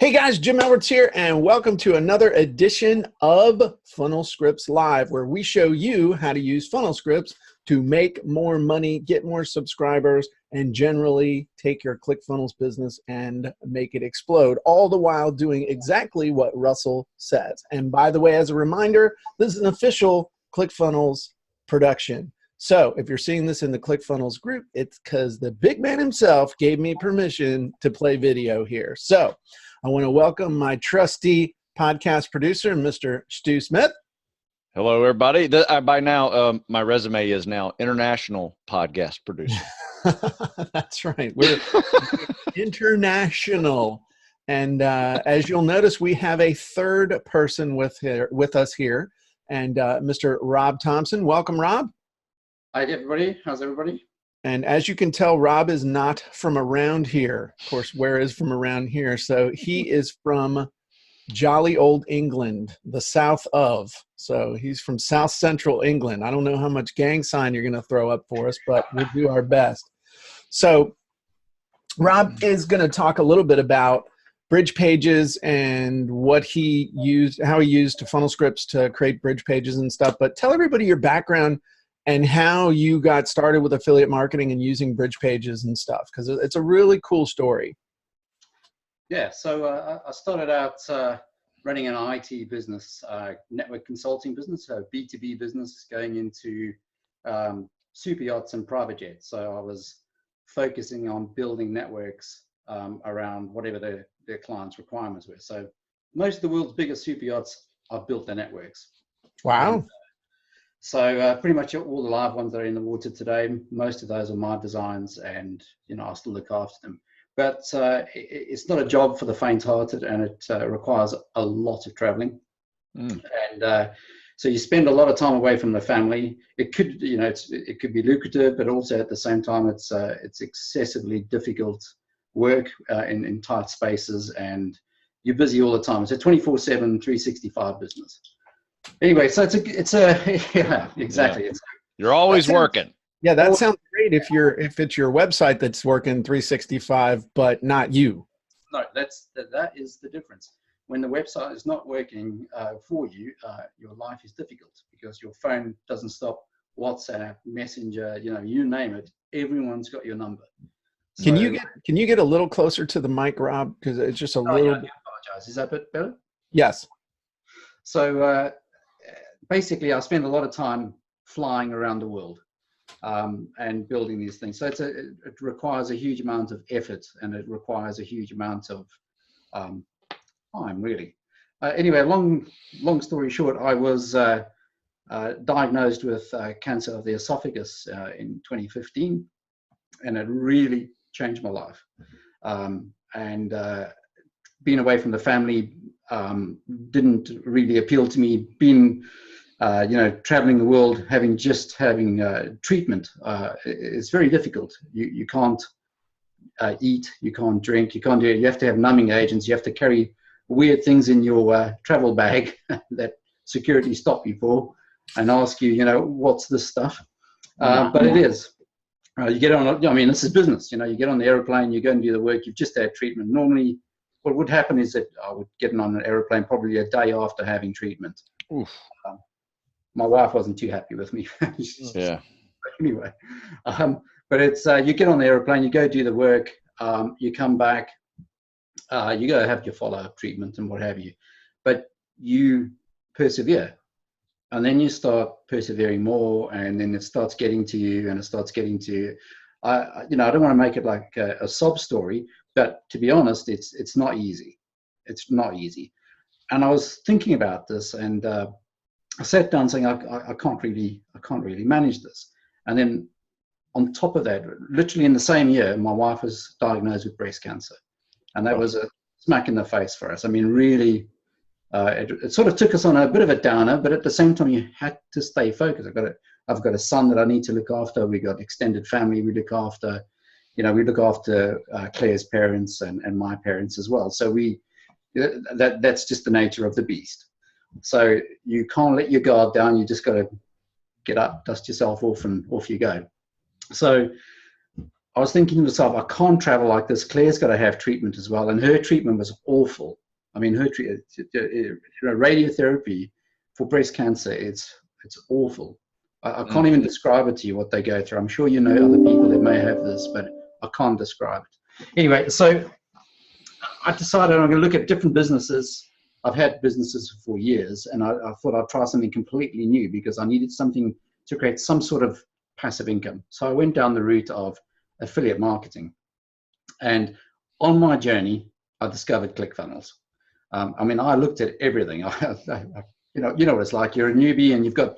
Hey guys, Jim Edwards here, and welcome to another edition of Funnel Scripts Live, where we show you how to use funnel scripts to make more money, get more subscribers, and generally take your ClickFunnels business and make it explode, all the while doing exactly what Russell says. And by the way, as a reminder, this is an official ClickFunnels production. So if you're seeing this in the ClickFunnels group, it's because the big man himself gave me permission to play video here. So I want to welcome my trusty podcast producer, Mr. Stu Smith. Hello, everybody. By now, my resume is now international podcast producer. That's right. We're international. And as you'll notice, we have a third person with us here, and Mr. Rob Thompson. Welcome, Rob. Hi, everybody. How's everybody? And as you can tell, Rob is not from around here. Of course, where is from around here? So he is from jolly old England, the south of. So he's from South Central England. I don't know how much gang sign you're going to throw up for us, but we'll do our best. So Rob is going to talk a little bit about bridge pages and what he used, how he used funnel scripts to create bridge pages and stuff. But tell everybody your background and how you got started with affiliate marketing and using bridge pages and stuff, because it's a really cool story. Yeah, so I started out running an IT business, network consulting business, so B2B business going into super yachts and private jets. So I was focusing on building networks around whatever their clients' requirements were. So most of the world's biggest super yachts, I've built their networks. Wow. And, so pretty much all the live ones that are in the water today, most of those are my designs, and I still look after them. But it's not a job for the faint-hearted, and it requires a lot of traveling. And so you spend a lot of time away from the family. It could, it could be lucrative, but also at the same time, it's excessively difficult work in tight spaces, and you're busy all the time. It's a 24/7, 365 business. Anyway, so it's a yeah, exactly. Yeah. You're always working. Yeah, that sounds great if it's your website that's working 365, but not you. No, that is the difference. When the website is not working for you, your life is difficult because your phone doesn't stop. WhatsApp, Messenger, you name it, everyone's got your number. So, can you get a little closer to the mic, Rob? Because it's just a little. Yeah, I apologize. Is that a bit better? Yes. So basically, I spend a lot of time flying around the world and building these things. So it requires a huge amount of effort, and it requires a huge amount of time, really. Anyway, long story short, I was diagnosed with cancer of the esophagus in 2015, and it really changed my life. And being away from the family didn't really appeal to me. Being traveling the world, having treatment, it's very difficult. You can't eat, you can't drink, you can't do it. You have to have numbing agents. You have to carry weird things in your travel bag that security stop you for and ask you, what's this stuff? But it is. You get on. This is business. You get on the airplane, you go and do the work. You've just had treatment. Normally, what would happen is that I would get on an airplane probably a day after having treatment. My wife wasn't too happy with me. Yeah. Anyway, but it's you get on the airplane, you go do the work, you come back, you go have your follow-up treatment and what have you, but you persevere, and then you start persevering more, and then it starts getting to you, and it starts getting to you. I don't want to make it like a sob story, but to be honest, it's not easy. It's not easy. And I was thinking about this, and I sat down saying, I can't really manage this. And then on top of that, literally in the same year, my wife was diagnosed with breast cancer. And that was a smack in the face for us. I mean, really, it sort of took us on a bit of a downer, but at the same time, you had to stay focused. I've got a son that I need to look after. We got extended family we look after. We look after Claire's parents and my parents as well. So that's just the nature of the beast. So you can't let your guard down. You just got to get up, dust yourself off, and off you go. So I was thinking to myself, I can't travel like this. Claire's got to have treatment as well. And her treatment was awful. I mean, her radiotherapy for breast cancer, it's awful. I can't even describe it to you what they go through. I'm sure you know other people that may have this, but I can't describe it. Anyway, so I decided I'm going to look at different businesses. I've had businesses for years, and I thought I'd try something completely new because I needed something to create some sort of passive income. So I went down the route of affiliate marketing. And on my journey, I discovered ClickFunnels. I mean, I looked at everything. You know what it's like. You're a newbie and you've got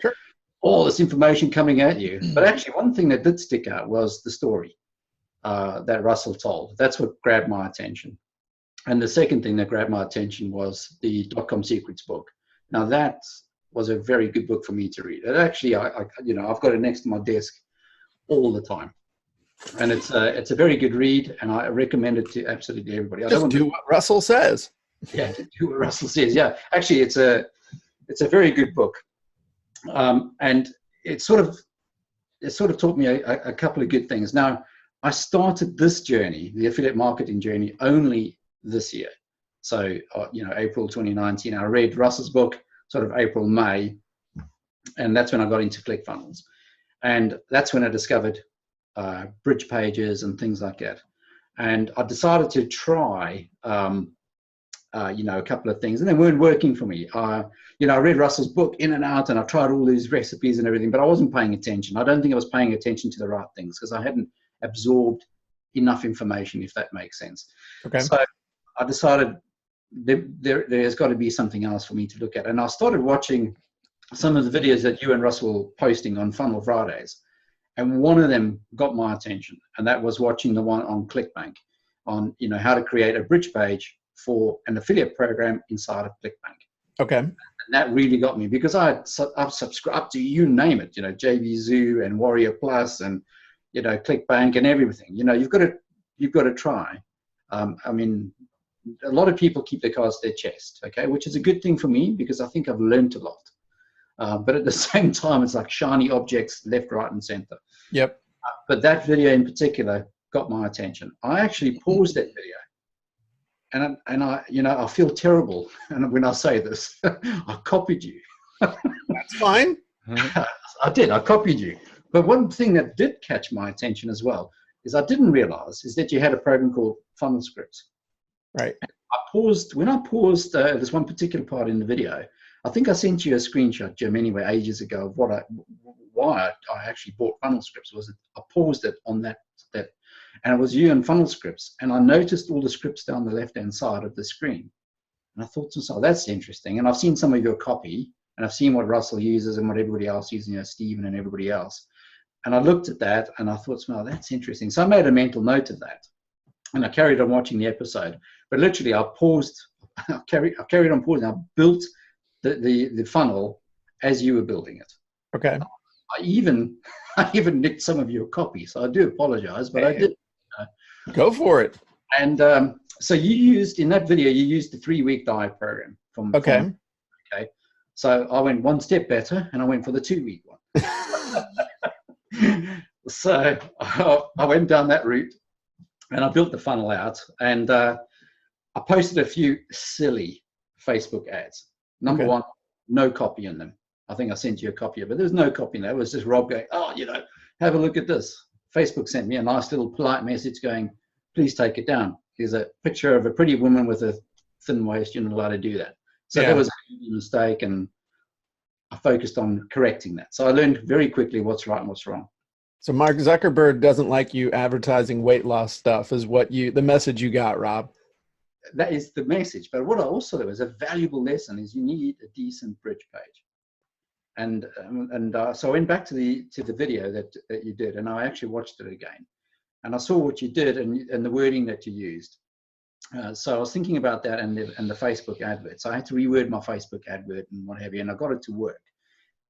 all this information coming at you. But actually, one thing that did stick out was the story that Russell told. That's what grabbed my attention. And the second thing that grabbed my attention was the Dot-Com Secrets book. Now, that was a very good book for me to read. And actually, I've got it next to my desk all the time. And it's a very good read, and I recommend it to absolutely everybody. Just do what Russell says. Yeah, do what Russell says. Yeah, actually, it's a very good book, and it sort of taught me a couple of good things. Now, I started this journey, the affiliate marketing journey, only this year. So, April 2019, I read Russell's book, sort of April, May, and that's when I got into ClickFunnels, and that's when I discovered bridge pages and things like that. And I decided to try, a couple of things, and they weren't working for me. I read Russell's book in and out, and I tried all these recipes and everything, but I wasn't paying attention. I don't think I was paying attention to the right things because I hadn't absorbed enough information, if that makes sense. Okay. So I decided there's got to be something else for me to look at. And I started watching some of the videos that you and Russell were posting on Funnel Fridays. And one of them got my attention, and that was watching the one on ClickBank on, how to create a bridge page for an affiliate program inside of ClickBank. Okay. And that really got me because I've subscribed to, you name it, JVZoo and Warrior Plus and, ClickBank and everything. You've got to try. I mean, a lot of people keep their cards to their chest, okay, which is a good thing for me because I think I've learned a lot. But at the same time, it's like shiny objects left, right, and center. Yep. But that video in particular got my attention. I actually paused that video, and I feel terrible. And when I say this, I copied you. That's fine. I did. I copied you. But one thing that did catch my attention as well is I didn't realize is that you had a program called Funnel Scripts. Right. When I paused this one particular part in the video, I think I sent you a screenshot, Jim, anyway, ages ago of why I actually bought Funnel Scripts. Was I paused it on that, and it was you and Funnel Scripts, and I noticed all the scripts down the left-hand side of the screen, and I thought to myself, that's interesting. And I've seen some of your copy, and I've seen what Russell uses and what everybody else uses, Stephen and everybody else, and I looked at that, and I thought, well, that's interesting. So I made a mental note of that, and I carried on watching the episode. But literally, I paused. I carried on pausing. I built the funnel as you were building it. Okay. I even nicked some of your copy, so I do apologize, but I did. Go for it. And so you used, in that video, you used the 3-week diet program from. Okay. Okay. So I went one step better, and I went for the 2-week one. So I went down that route, and I built the funnel out, and I posted a few silly Facebook ads. Number one, no copy in them. I think I sent you a copy of it. There's no copy in there. It was just Rob going, have a look at this. Facebook sent me a nice little polite message going, please take it down. Here's a picture of a pretty woman with a thin waist. You're not allowed to do that. So that was a mistake, and I focused on correcting that. So I learned very quickly what's right and what's wrong. So Mark Zuckerberg doesn't like you advertising weight loss stuff is the message you got, Rob. That is the message. But what I also do is a valuable lesson is you need a decent bridge page. And so I went back to the video that you did, and I actually watched it again. And I saw what you did and the wording that you used. So I was thinking about that and the Facebook advert. So I had to reword my Facebook advert and what have you, and I got it to work.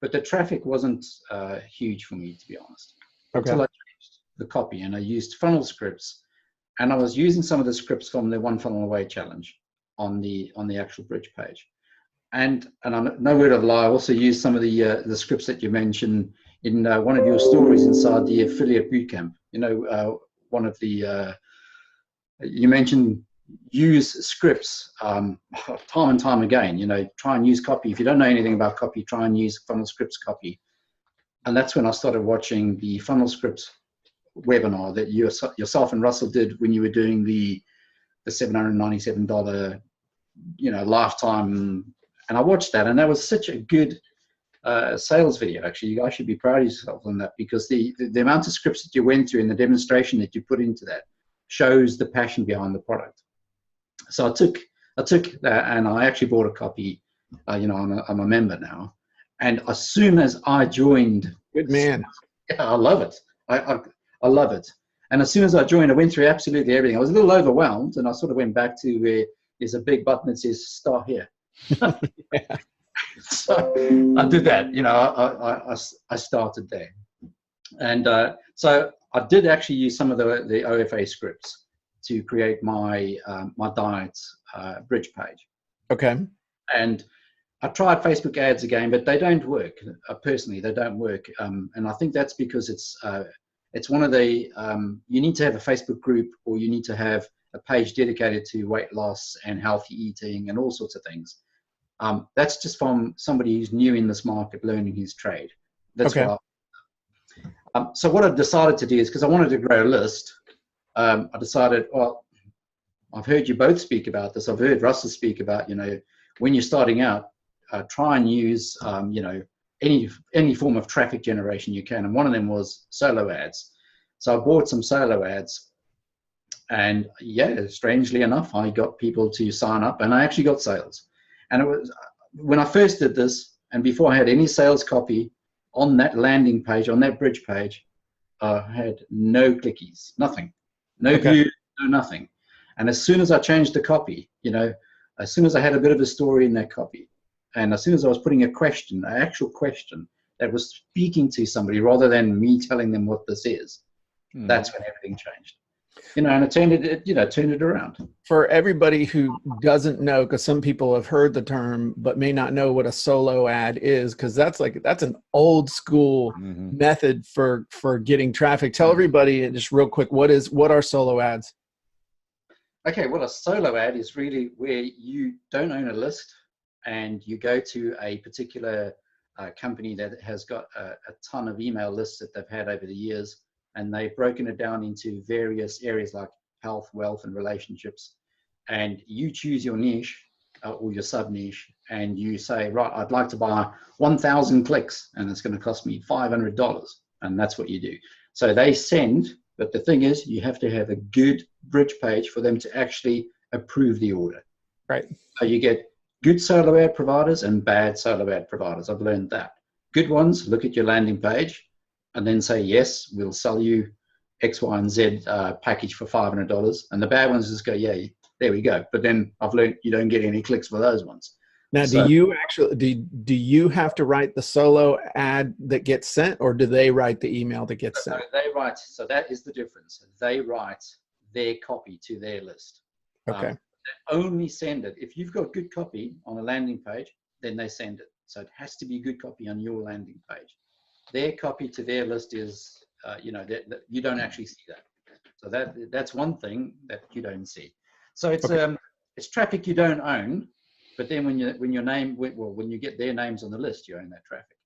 But the traffic wasn't huge for me, to be honest. Okay. Until I changed the copy, and I used Funnel Scripts. And I was using some of the scripts from the One Funnel Away challenge on the actual bridge page. And I'm no word of a lie, I also used some of the scripts that you mentioned in one of your stories inside the affiliate bootcamp. one of the, you mentioned use scripts time and time again. Try and use copy. If you don't know anything about copy, try and use Funnel Scripts copy. And that's when I started watching the Funnel Scripts webinar that yourself and Russell did when you were doing the $797 lifetime. And I watched that, and that was such a good sales video. Actually, you guys should be proud of yourself on that, because the amount of scripts that you went through and the demonstration that you put into that shows the passion behind the product. So I took that, and I actually bought a copy. I'm a member now, and as soon as I joined, good man. Yeah, I love it. I love it. And as soon as I joined, I went through absolutely everything. I was a little overwhelmed, and I sort of went back to where there's a big button that says "Start here." Yeah. So I did that. I started there, and so I did actually use some of the OFA scripts to create my my diet bridge page. Okay. And I tried Facebook ads again, but they don't work. Personally, they don't work, and I think that's because it's one of the you need to have a Facebook group, or you need to have a page dedicated to weight loss and healthy eating and all sorts of things. That's just from somebody who's new in this market, learning his trade. That's okay. So what I decided to do is, because I wanted to grow a list, I decided, well, I've heard you both speak about this. I've heard Russell speak about, when you're starting out, try and use, any form of traffic generation you can. And one of them was solo ads. So I bought some solo ads, and yeah, strangely enough, I got people to sign up, and I actually got sales. And it was when I first did this, and before I had any sales copy on that landing page, on that bridge page, I had no clickies, nothing, no views, no nothing. And as soon as I changed the copy, as soon as I had a bit of a story in that copy, and as soon as I was putting a question, an actual question that was speaking to somebody rather than me telling them what this is, that's when everything changed. And it turned it around. For everybody who doesn't know, because some people have heard the term but may not know what a solo ad is, because that's an old school method for getting traffic. Tell everybody just real quick, what are solo ads? Okay, well, a solo ad is really where you don't own a list, and you go to a particular company that has got a ton of email lists that they've had over the years, and they've broken it down into various areas like health, wealth, and relationships. And you choose your niche or your sub niche, and you say, right, I'd like to buy 1,000 clicks, and it's going to cost me $500. And that's what you do. So they send, but the thing is, you have to have a good bridge page for them to actually approve the order. Right. So you get good solo ad providers and bad solo ad providers. I've learned that. Good ones look at your landing page and then say, yes, we'll sell you X, Y, and Z package for $500. And the bad ones just go, yeah, there we go. But then I've learned you don't get any clicks for those ones. Now, do you have to write the solo ad that gets sent, or do they write the email that gets sent? They write. So that is the difference. They write their copy to their list. Okay. They only send it. If you've got good copy on a landing page, then they send it. So it has to be good copy on your landing page. Their copy to their list is, that you don't actually see that. So that's one thing that you don't see. So it's traffic you don't own, but then when you get their names on the list, you own that traffic,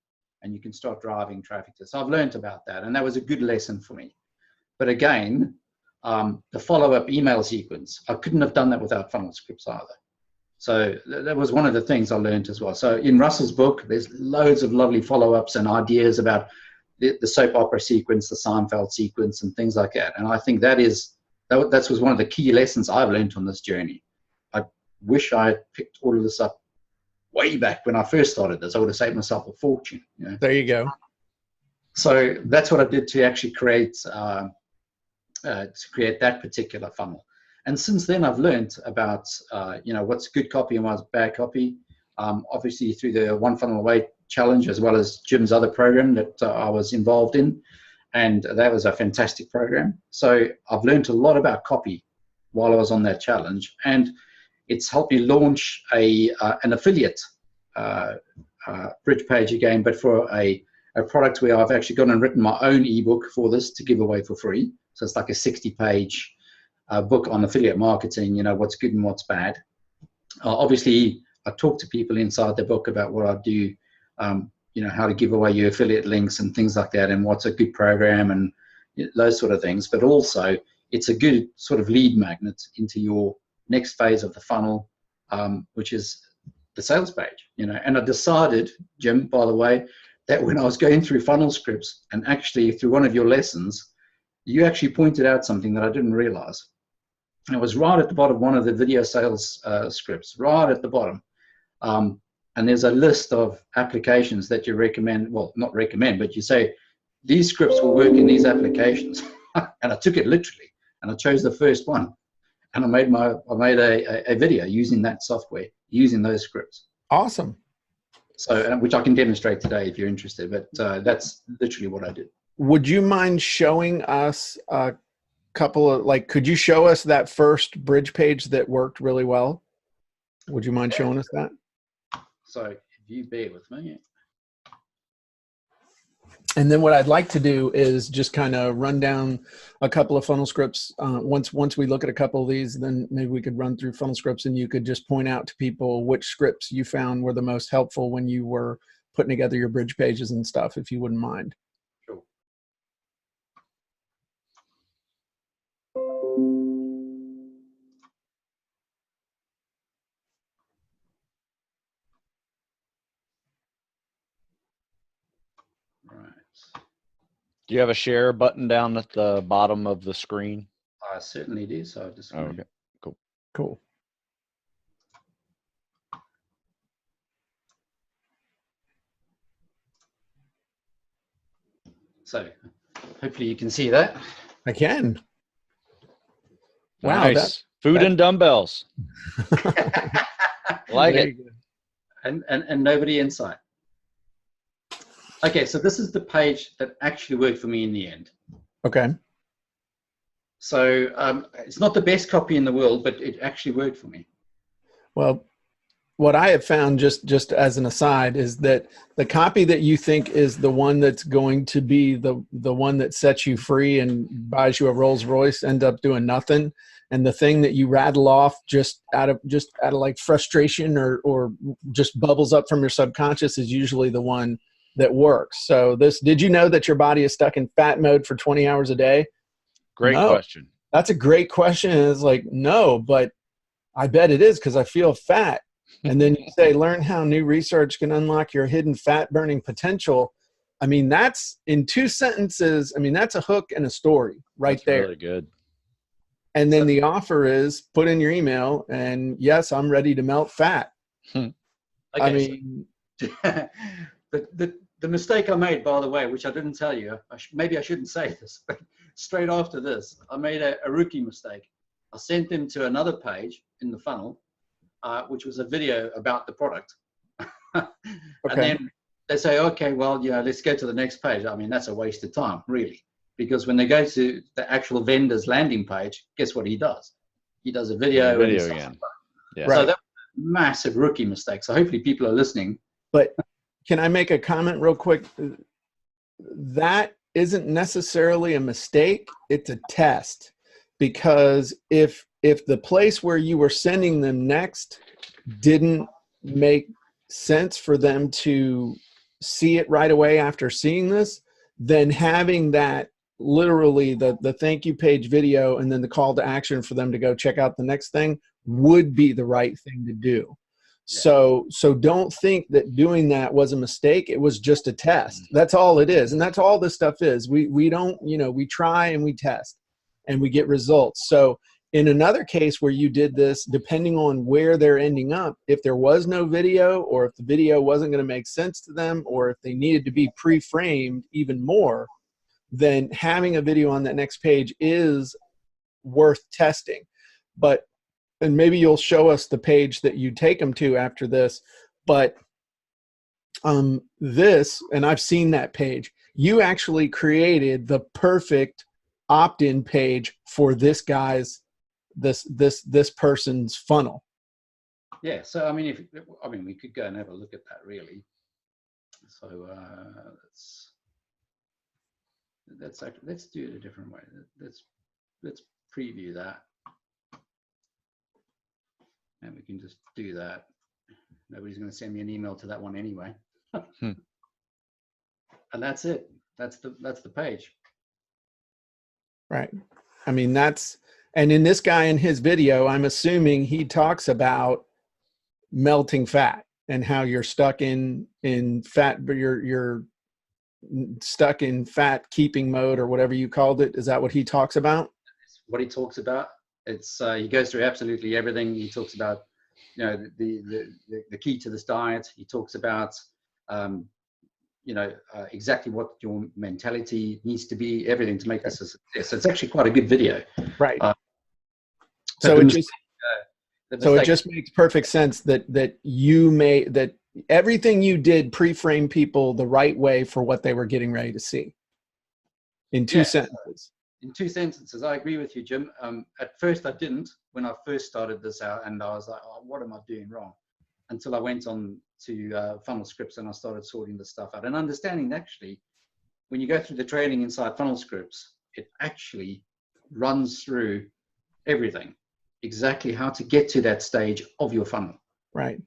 and you can start driving traffic to. So I've learned about that, and that was a good lesson for me. But again, the follow-up email sequence, I couldn't have done that without Funnel Scripts either. So that was one of the things I learned as well. So in Russell's book, there's loads of lovely follow-ups and ideas about the soap opera sequence, the Seinfeld sequence, and things like that. And I think that was one of the key lessons I've learned on this journey. I wish I had picked all of this up way back when I first started this. I would have saved myself a fortune. There you go. So that's what I did to actually create that particular funnel. And since then, I've learned about what's good copy and what's bad copy. Obviously, through the One Funnel Away challenge, as well as Jim's other program that I was involved in, and that was a fantastic program. So I've learned a lot about copy while I was on that challenge, and it's helped me launch an affiliate bridge page again, but for a product where I've actually gone and written my own ebook for this to give away for free. So it's like a 60-page book on affiliate marketing, you know, what's good and what's bad. Obviously, I talk to people inside the book about what I do, you know, how to give away your affiliate links and things like that, and what's a good program and those sort of things. But also, it's a good sort of lead magnet into your next phase of the funnel, which is the sales page, you know. And I decided, Jim, by the way, that when I was going through funnel scripts, and actually through one of your lessons, you actually pointed out something that I didn't realize. And it was right at the bottom, one of the video sales scripts, right at the bottom. And there's a list of applications that you recommend, well, not recommend, but you say, these scripts will work in these applications. And I took it literally, and I chose the first one. And I made a video using that software, using those scripts. Awesome. So, which I can demonstrate today if you're interested, but that's literally what I did. Would you mind showing us a couple of, like, could you show us that first bridge page that worked really well? Would you mind showing us that? So if you bear with me. And then what I'd like to do is just kind of run down a couple of funnel scripts. Once we look at a couple of these, then maybe we could run through funnel scripts, and you could just point out to people which scripts you found were the most helpful when you were putting together your bridge pages and stuff, if you wouldn't mind. Sure. Right. Do you have a share button down at the bottom of the screen? I certainly do. So I just Okay, Cool. So hopefully you can see that. I can. Wow. nice. Food and dumbbells. Like it. And nobody inside. Okay, so this is the page that actually worked for me in the end. Okay. So it's not the best copy in the world, but it actually worked for me. Well, what I have found, just as an aside, is that the copy that you think is the one that's going to be the one that sets you free and buys you a Rolls Royce end up doing nothing. And the thing that you rattle off just out of like frustration or just bubbles up from your subconscious is usually the one that works. So did you know that your body is stuck in fat mode for 20 hours a day? Great question. That's a great question. And it's like, no, but I bet it is, because I feel fat. And then you say, learn how new research can unlock your hidden fat burning potential. I mean, that's in 2 sentences. I mean, that's a hook and a story That's there. Really good. And then the offer is put in your email and yes, I'm ready to melt fat. Okay, I mean, so the mistake I made, by the way, which I didn't tell you, maybe I shouldn't say this, but straight after this, I made a rookie mistake. I sent them to another page in the funnel, which was a video about the product. And then they say, okay, well, yeah, let's go to the next page. I mean, that's a waste of time, really. Because when they go to the actual vendor's landing page, guess what he does? He does a video. Again. Yeah. So that was a massive rookie mistake. So hopefully people are listening. But can I make a comment real quick? That isn't necessarily a mistake. It's a test. Because if the place where you were sending them next didn't make sense for them to see it right away after seeing this, then having that literally the thank you page video and then the call to action for them to go check out the next thing would be the right thing to do. Yeah. So don't think that doing that was a mistake. It was just a test. That's all it is. And that's all this stuff is. We don't, we try and we test and we get results. So in another case where you did this, depending on where they're ending up, if there was no video or if the video wasn't going to make sense to them or if they needed to be pre-framed even more, then having a video on that next page is worth testing. And maybe you'll show us the page that you take them to after this, but this, and I've seen that page, you actually created the perfect opt-in page for this person's funnel. Yeah. So, I mean, we could go and have a look at that really. So let's do it a different way. Let's preview that, and we can just do that. Nobody's going to send me an email to that one anyway. And that's it. That's the page. Right. I mean, and in this guy in his video, I'm assuming he talks about melting fat and how you're stuck in fat, but you're stuck in fat keeping mode or whatever you called it. Is that what he talks about? What he talks about. It's he goes through absolutely everything. He talks about, you know, the key to this diet. He talks about you know, exactly what your mentality needs to be, everything to make this a success. So it's actually quite a good video. Right. So it just makes perfect sense that that everything you did pre-frame people the right way for what they were getting ready to see. In two sentences. In 2 sentences, I agree with you, Jim. At first, I didn't when I first started this out, and I was like, "Oh, what am I doing wrong?" Until I went on to Funnel Scripts and I started sorting this stuff out and understanding that actually, when you go through the training inside Funnel Scripts, it actually runs through everything, exactly how to get to that stage of your funnel. Right.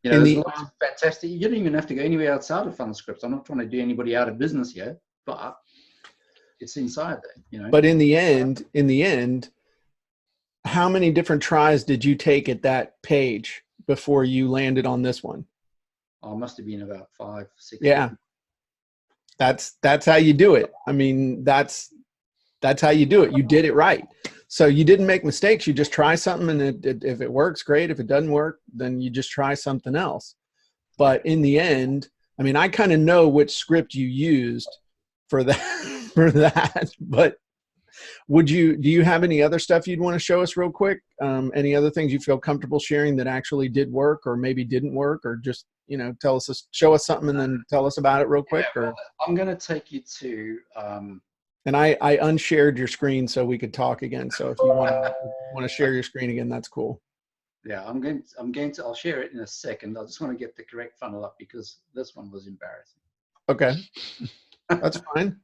You know, there's lots of fantastic. You don't even have to go anywhere outside of Funnel Scripts. I'm not trying to do anybody out of business here, but it's inside there. You know. But in the end, how many different tries did you take at that page before you landed on this one? Oh, must have been about 5, 6. Yeah. That's how you do it. I mean, that's how you do it. You did it right. So you didn't make mistakes. You just try something, and if it works, great. If it doesn't work, then you just try something else. But in the end, I mean, I kind of know which script you used for that, but do you have any other stuff you'd want to show us real quick? Any other things you feel comfortable sharing that actually did work or maybe didn't work, or just, you know, show us something and then tell us about it real quick? Yeah, well, I'm going to take you to, and I unshared your screen so we could talk again. So if you want to share your screen again, that's cool. Yeah, I'll share it in a second. I just want to get the correct funnel up because this one was embarrassing. Okay. That's fine.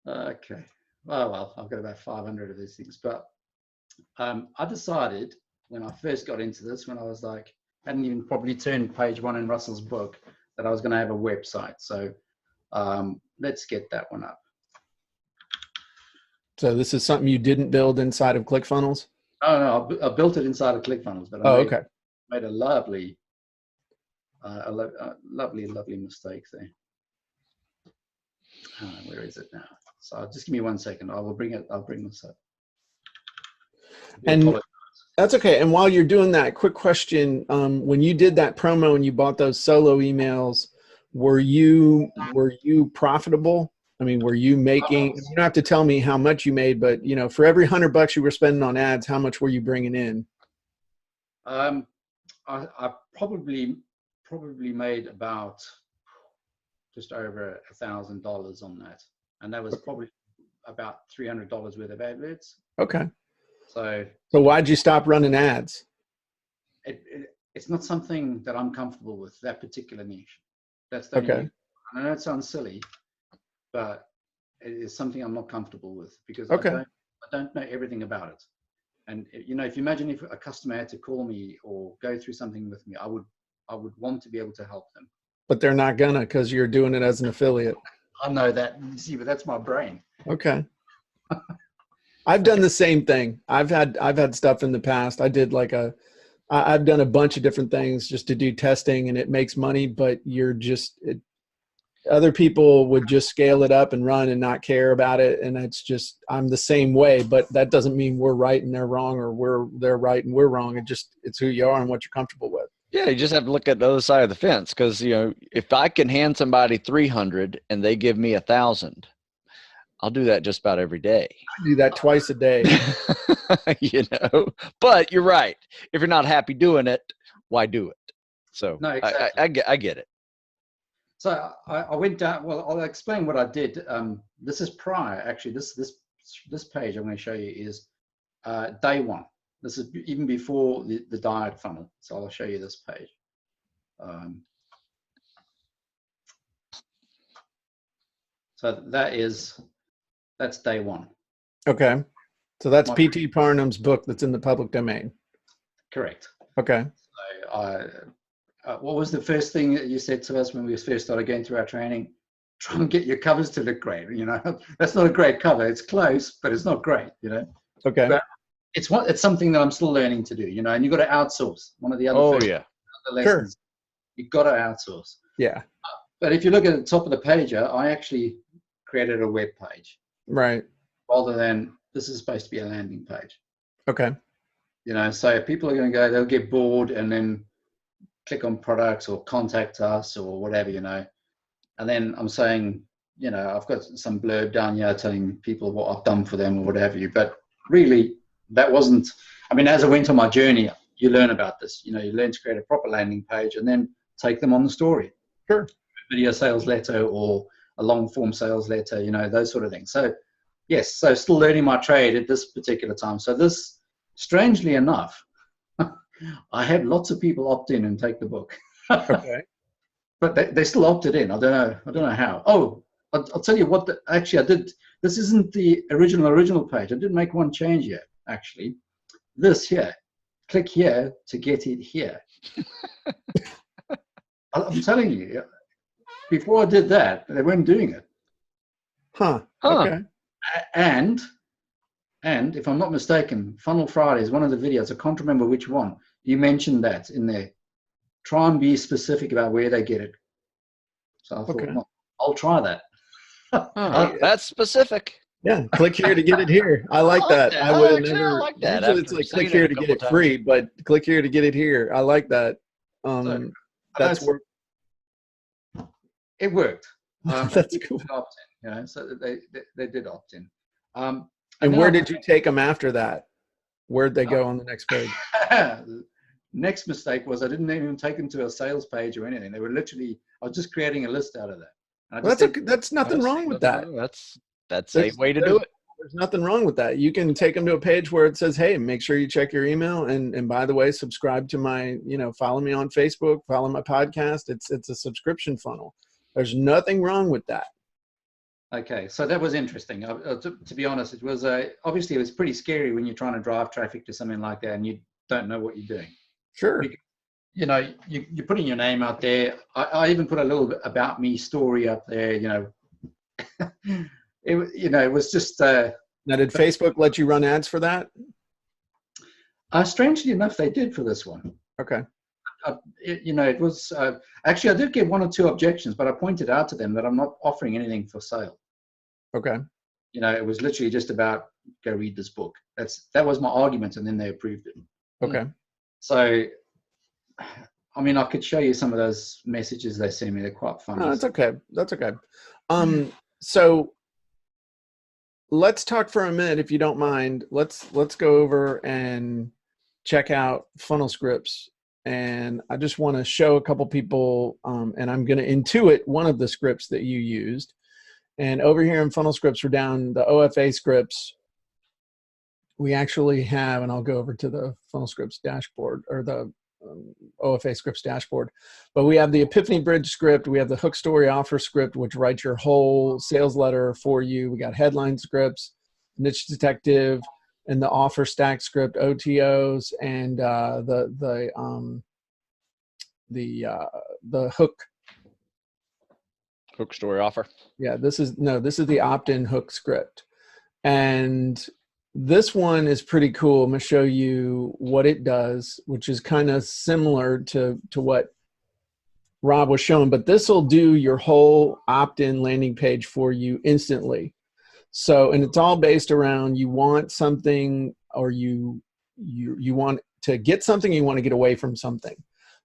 Okay. Well, I've got about 500 of these things, but I decided when I first got into this, when I was like, hadn't even probably turned page 1 in Russell's book, that I was going to have a website. So let's get that one up. So this is something you didn't build inside of ClickFunnels? Oh, no, I built it inside of ClickFunnels, but I made a lovely mistake there. Where is it now? So just give me 1 second. I'll bring this up. And that's okay. And while you're doing that, quick question. When you did that promo and you bought those solo emails, were you profitable? I mean, were you making, you don't have to tell me how much you made, but, you know, for every $100 you were spending on ads, how much were you bringing in? I probably made about just over $1,000 on that. And that was probably about $300 worth of AdWords. Okay. So why'd you stop running ads? It's not something that I'm comfortable with, that particular niche. That's the okay. I know it sounds silly, but it is something I'm not comfortable with because okay. I don't know everything about it. And you know, if you imagine if a customer had to call me or go through something with me, I would want to be able to help them. But they're not gonna, because you're doing it as an affiliate. I know that. You see, but that's my brain. Okay. I've done the same thing. I've had stuff in the past. I've done a bunch of different things just to do testing, and it makes money, but other people would just scale it up and run and not care about it. And it's just, I'm the same way, but that doesn't mean we're right and they're wrong, or they're right and we're wrong. It's who you are and what you're comfortable with. Yeah, you just have to look at the other side of the fence, because, you know, if I can hand somebody 300 and they give me 1,000, I'll do that just about every day. I do that twice a day. You know, but you're right. If you're not happy doing it, why do it? So no, exactly. I get it. So I went down. Well, I'll explain what I did. This is prior, actually. This page I'm going to show you is day 1. This is even before the diet funnel. So I'll show you this page. So that's day one. Okay. So that's My- P.T. Barnum's book that's in the public domain. Correct. Okay. So what was the first thing that you said to us when we first started going through our training? Try and get your covers to look great. You know, that's not a great cover. It's close, but it's not great. You know. Okay. But it's something that I'm still learning to do. You know, and you've got to outsource. One of the other yeah. lessons. You've got to outsource. Yeah. But if you look at the top of the page, I actually created a web page Right. rather than this is supposed to be a landing page. Okay. You know, so people are going to go, they'll get bored and then click on products or contact us or whatever, you know. And then I'm saying, you know, I've got some blurb down here telling people what I've done for them or whatever you. But really, that wasn't, I mean, as I went on my journey, you learn about this. You know, you learn to create a proper landing page and then take them on the story. Sure. Video sales letter or a long form sales letter, you know, those sort of things. So, yes, so still learning my trade at this particular time. So this, strangely enough, I had lots of people opt in and take the book. Okay. But they still opted in. I don't know how. Oh, I'll tell you what. Actually, I did. This isn't the original page. I did make one change here. Actually, this here. Click here to get it here. I'm telling you, before I did that, they weren't doing it. Huh. Huh. Okay. And if I'm not mistaken, Funnel Friday is one of the videos. I can't remember which one. You mentioned that in there. Try and be specific about where they get it. So I thought, Okay. well, I'll try that. That's specific. Yeah. Click here to get it here. I like that. I would have Actually, I never. like that Usually it's after like saying click here it to a get it couple free, but click here to get it here. I like that. That's where. It worked. That's cool. Opt in, you know, so they did opt in. And then where I- did you take them after that? Where'd they go on the next page? Next mistake was I didn't even take them to a sales page or anything. They were literally, I was just creating a list out of that. And I Well, just said, that's nothing wrong with that. That's a way to do it. There's nothing wrong with that. You can take them to a page where it says, hey, make sure you check your email. And by the way, subscribe to my, you know, follow me on Facebook, follow my podcast. It's a subscription funnel. There's nothing wrong with that. Okay, so that was interesting. To be honest, it was obviously it was pretty scary when you're trying to drive traffic to something like that and you don't know what you're doing. Sure. You know, you're putting your name out there. I even put a little bit about me story up there. You know, it was just. Now, did Facebook let you run ads for that? Strangely enough, they did for this one. Okay. It was actually I did get one or two objections, but I pointed out to them that I'm not offering anything for sale. Okay. You know, it was literally just about go read this book. That was my argument, and then they approved it. Okay. So, I mean, I could show you some of those messages they send me. They're quite funny. No, that's okay. That's okay. So let's talk for a minute, if you don't mind. Let's go over and check out Funnel Scripts. And I just want to show a couple people, and I'm going to intuit one of the scripts that you used. And over here in Funnel Scripts, we're down the OFA scripts. We actually have, and I'll go over to the Funnel Scripts dashboard, or the OFA scripts dashboard. But we have the Epiphany Bridge script. We have the Hook Story Offer script, which writes your whole sales letter for you. We got headline scripts, Niche Detective, and the Offer Stack script, OTOs, and the Hook Story Offer. Yeah, this is the opt-in hook script. And this one is pretty cool. I'm going to show you what it does, which is kind of similar to what Rob was showing, but this will do your whole opt-in landing page for you instantly. So, and it's all based around you want something, or you want to get something, you want to get away from something.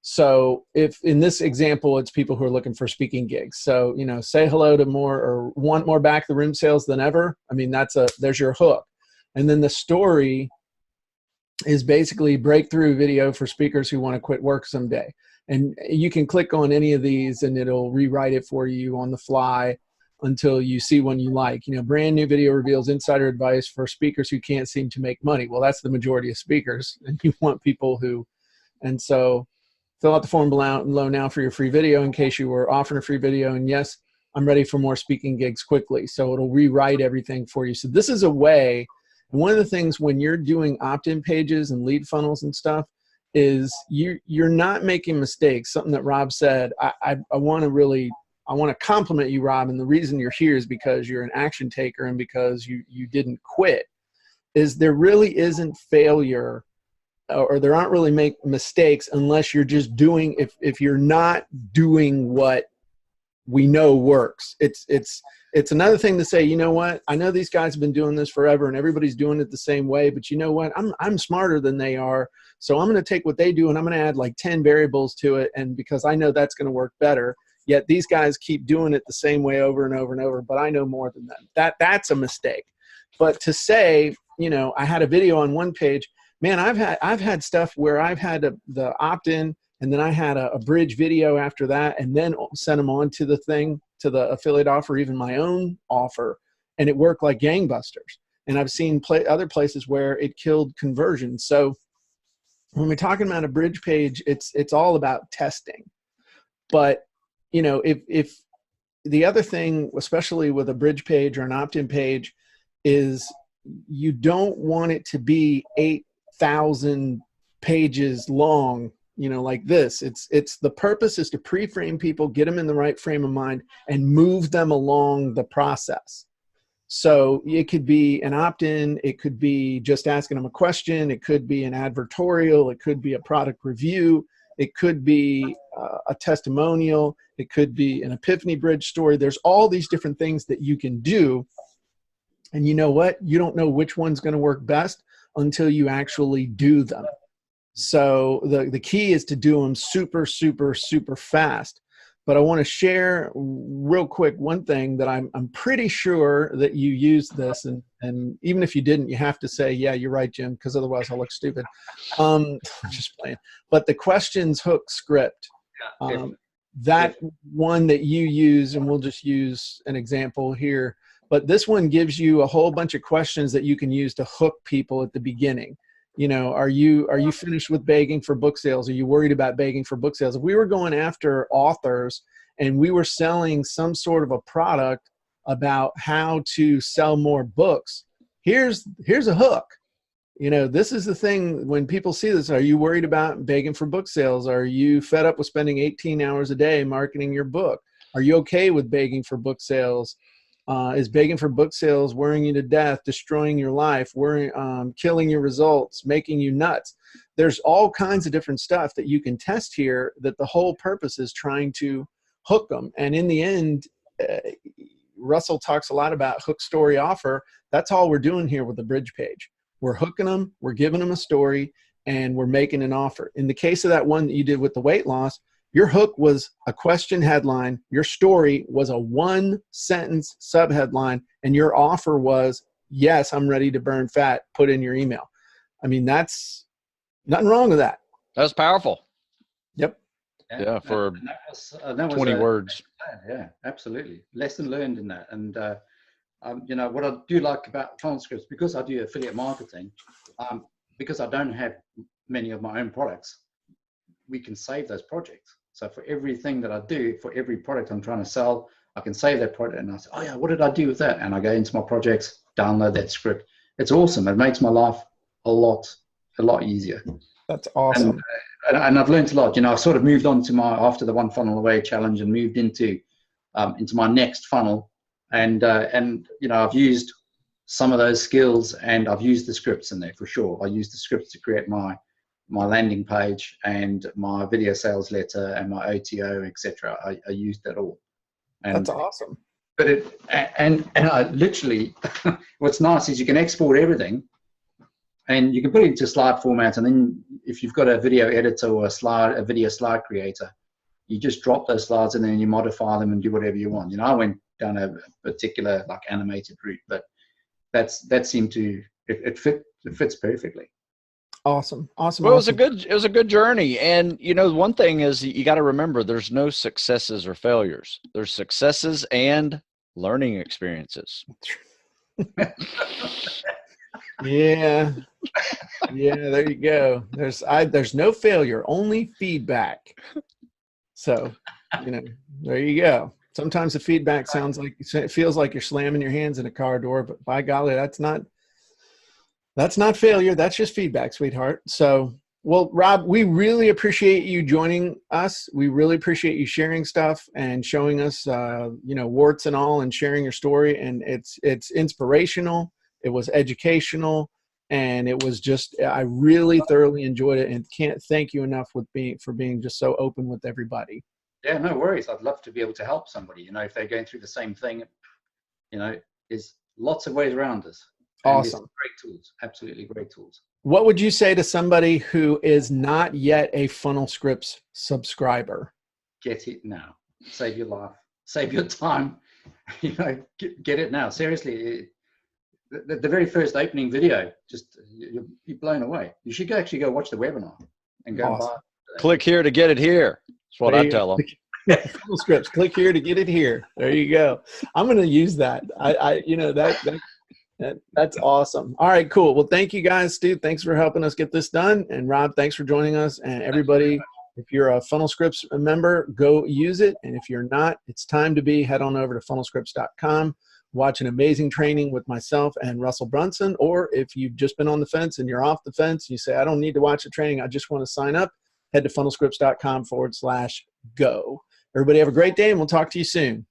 So if in this example, it's people who are looking for speaking gigs. So, you know, say hello to more or want more back the room sales than ever. I mean, there's your hook. And then the story is basically breakthrough video for speakers who want to quit work someday. And you can click on any of these and it'll rewrite it for you on the fly until you see one you like. You know, brand new video reveals insider advice for speakers who can't seem to make money. Well, that's the majority of speakers, and you want people who, and so fill out the form below now for your free video in case you were offering a free video. And yes, I'm ready for more speaking gigs quickly. So it'll rewrite everything for you. So this is a way. And one of the things when you're doing opt-in pages and lead funnels and stuff is you're not making mistakes. Something that Rob said, I want to compliment you, Rob. And the reason you're here is because you're an action taker and because you didn't quit. Is there really isn't failure, or there aren't really mistakes unless you're just doing, if you're not doing what we know works. It's another thing to say, you know what, I know these guys have been doing this forever and everybody's doing it the same way, but you know what, I'm smarter than they are. So I'm going to take what they do and I'm going to add like 10 variables to it. And because I know that's going to work better, yet these guys keep doing it the same way over and over and over, but I know more than them. That's a mistake. But to say, you know, I had a video on one page, man, I've had stuff where I've had the opt-in and then I had a bridge video after that and then sent them on to the thing, to the affiliate offer, even my own offer, and it worked like gangbusters. And I've seen other places where it killed conversion. So when we're talking about a bridge page, it's all about testing. But, you know, if the other thing, especially with a bridge page or an opt-in page, is you don't want it to be 8,000 pages long, you know, like this. It's the purpose is to pre-frame people, get them in the right frame of mind, and move them along the process. So it could be an opt-in, it could be just asking them a question, it could be an advertorial, it could be a product review, it could be a testimonial, it could be an epiphany bridge story. There's all these different things that you can do. And you know what? You don't know which one's going to work best until you actually do them. So the key is to do them super, super, super fast. But I want to share real quick one thing that I'm pretty sure that you used this, and even if you didn't, you have to say, yeah, you're right, Jim, because otherwise I'll look stupid. I'm just playing. But the questions hook script, that one that you use, and we'll just use an example here, but this one gives you a whole bunch of questions that you can use to hook people at the beginning. You know, are you finished with begging for book sales? Are you worried about begging for book sales? If we were going after authors and we were selling some sort of a product about how to sell more books, here's a hook. You know, this is the thing when people see this. Are you worried about begging for book sales? Are you fed up with spending 18 hours a day marketing your book? Are you okay with begging for book sales? Is begging for book sales worrying you to death, destroying your life, killing your results, making you nuts? There's all kinds of different stuff that you can test here that the whole purpose is trying to hook them. And in the end, Russell talks a lot about hook, story, offer. That's all we're doing here with the bridge page. We're hooking them, we're giving them a story, and we're making an offer. In the case of that one that you did with the weight loss, your hook was a question headline, your story was a 1-sentence subheadline, and your offer was, yes, I'm ready to burn fat, put in your email. I mean, that's nothing wrong with that. That's powerful. Yep. Yeah, for that was 20 words. Yeah, absolutely. Lesson learned in that. And, you know, what I do like about funnel scripts, because I do affiliate marketing, because I don't have many of my own products, we can save those projects. So for everything that I do, for every product I'm trying to sell, I can save that product and I say, oh yeah, what did I do with that? And I go into my projects, download that script. It's awesome. It makes my life a lot easier. That's awesome. And I've learned a lot. You know, I sort of moved on to after the One Funnel Away challenge and moved into my next funnel. And you know, I've used some of those skills and I've used the scripts in there for sure. I used the scripts to create my landing page and my video sales letter and my OTO, etc. I used that all. And that's awesome. But I literally, what's nice is you can export everything, and you can put it into slide format. And then if you've got a video editor or a video slide creator, you just drop those slides and then you modify them and do whatever you want. You know, I went down a particular like animated route, but that seemed to it fits perfectly. Awesome. Well, awesome. it was a good journey. And you know, one thing is you got to remember there's no successes or failures. There's successes and learning experiences. Yeah. There you go. There's no failure, only feedback. So, you know, there you go. Sometimes the feedback sounds like, it feels like you're slamming your hands in a car door, but by golly, that's not failure. That's just feedback, sweetheart. So, well, Rob, we really appreciate you joining us. We really appreciate you sharing stuff and showing us, you know, warts and all, and sharing your story. And it's inspirational. It was educational, and it was just, I really thoroughly enjoyed it, and can't thank you enough for being just so open with everybody. Yeah, no worries. I'd love to be able to help somebody, you know, if they're going through the same thing. You know, there's lots of ways around this. Awesome. Great tools. Absolutely great tools. What would you say to somebody who is not yet a Funnel Scripts subscriber? Get it now. Save your life. Save your time. You know, get it now. Seriously, the very first opening video, just you're blown away. You should actually go watch the webinar and go Awesome. buy it. Click here to get it here. That's what I tell them. Funnel Scripts. Click here to get it here. There you go. I'm going to use that. You know, that's awesome. All right, cool. Well, thank you guys, Stu. Thanks for helping us get this done. And Rob, thanks for joining us. And everybody, if you're a Funnel Scripts member, go use it. And if you're not, it's time to be. Head on over to funnelscripts.com. Watch an amazing training with myself and Russell Brunson. Or if you've just been on the fence and you're off the fence, you say, I don't need to watch the training, I just want to sign up, head to funnelscripts.com/go. Everybody have a great day, and we'll talk to you soon.